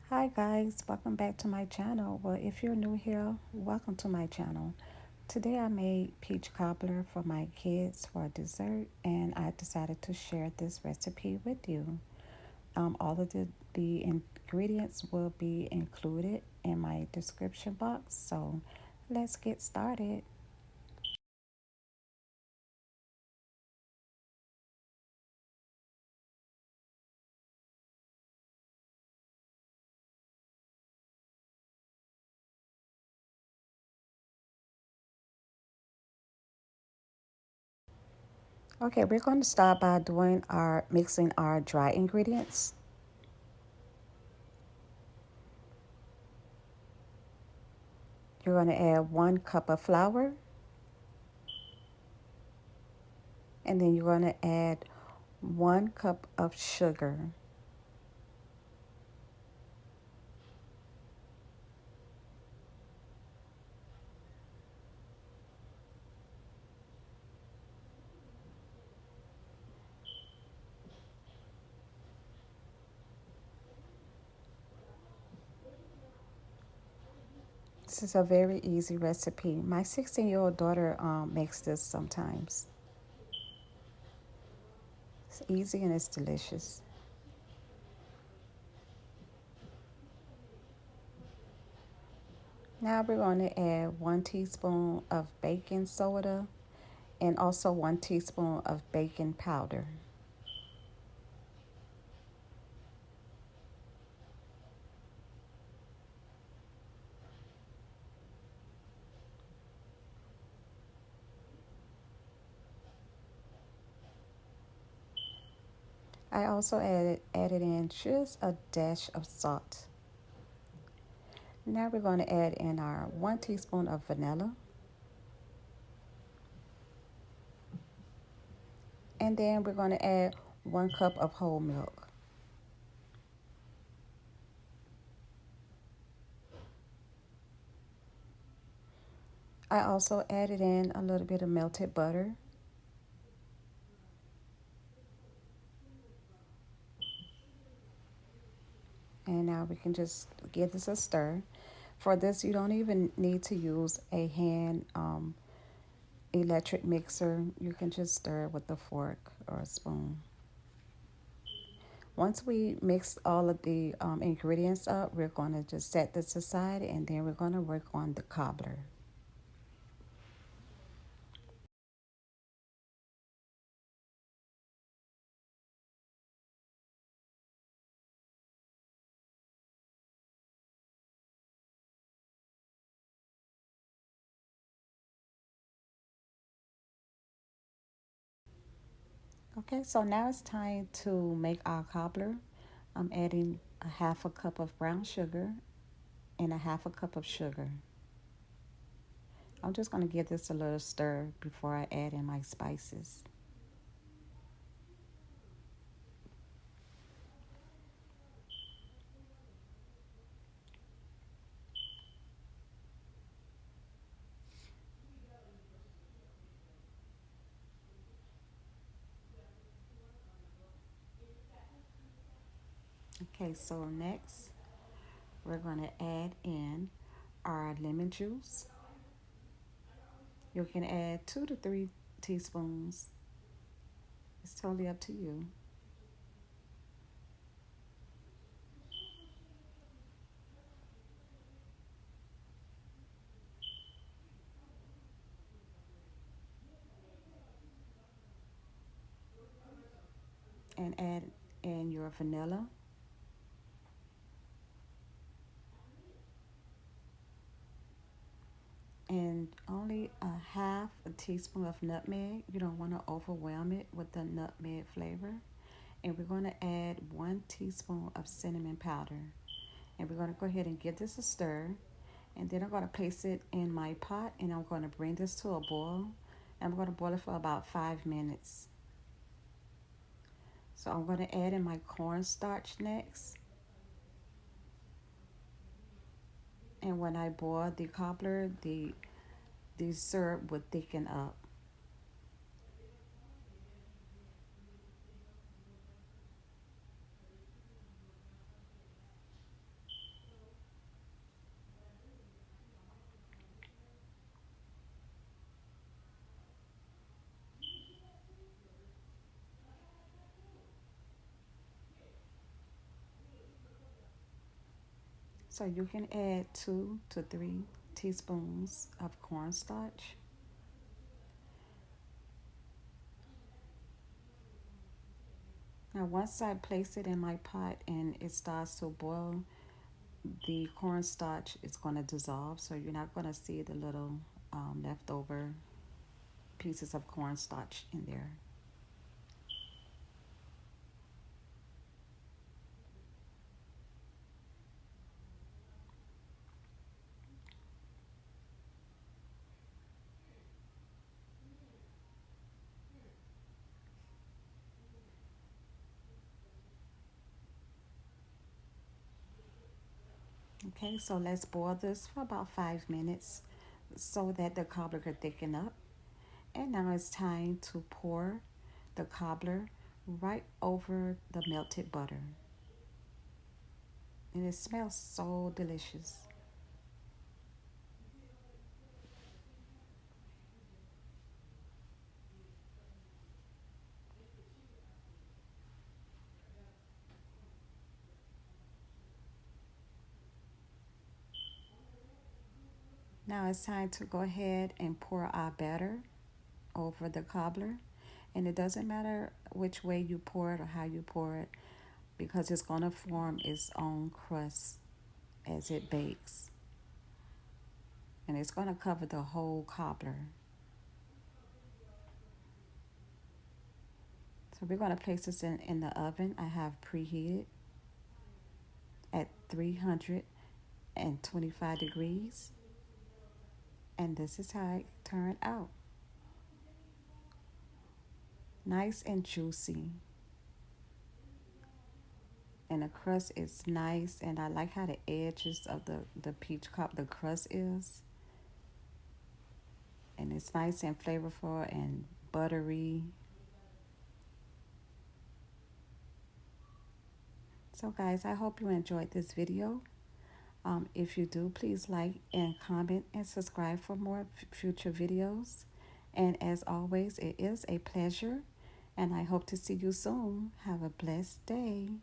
Hi guys, welcome back to my channel. Well, if you're new here, welcome to my channel. Today I made peach cobbler for my kids for dessert, and I decided to share this recipe with you. All of the ingredients will be included in my description box, so let's get started. Okay, we're going to start by doing our mixing our dry ingredients. You're going to add 1 cup of flour, and then you're going to add 1 cup of sugar. This is a very easy recipe. My 16-year-old daughter makes this sometimes. It's easy and it's delicious. Now we're going to add 1 teaspoon of baking soda and also 1 teaspoon of baking powder. I also added in just a dash of salt. Now we're going to add in our 1 teaspoon of vanilla. And then we're going to add 1 cup of whole milk. I also added in a little bit of melted butter. And now we can just give this a stir. For this, you don't even need to use a hand electric mixer. You can just stir it with a fork or a spoon. Once we mix all of the ingredients up, we're going to just set this aside, and then we're going to work on the cobbler. Okay, so now it's time to make our cobbler. I'm adding a 1/2 cup of brown sugar and a 1/2 cup of sugar. I'm just going to give this a little stir before I add in my spices. Okay, so next we're going to add in our lemon juice. You can add 2 to 3 teaspoons. It's totally up to you. And add in your vanilla. And only a 1/2 teaspoon of nutmeg. You don't want to overwhelm it with the nutmeg flavor. And we're going to add 1 teaspoon of cinnamon powder. And we're going to go ahead and give this a stir. And then I'm going to place it in my pot, and I'm going to bring this to a boil. I'm going to boil it for about 5 minutes. So I'm going to add in my cornstarch next. And when I boil the cobbler, the syrup would thicken up. So you can add 2 to 3 teaspoons of cornstarch. Now, once I place it in my pot and it starts to boil, the cornstarch is going to dissolve. So you're not going to see the little leftover pieces of cornstarch in there. Okay, so let's boil this for about 5 minutes so that the cobbler can thicken up. And now it's time to pour the cobbler right over the melted butter. And it smells so delicious. Now it's time to go ahead and pour our batter over the cobbler. And it doesn't matter which way you pour it or how you pour it because it's going to form its own crust as it bakes. And it's going to cover the whole cobbler. So we're going to place this in the oven. I have preheated at 325 degrees. And this is how it turned out. Nice and juicy. And the crust is nice. And I like how the edges of the peach cobbler, the crust is. And it's nice and flavorful and buttery. So guys, I hope you enjoyed this video. If you do, please like and comment and subscribe for more future videos. And as always, it is a pleasure. And I hope to see you soon. Have a blessed day.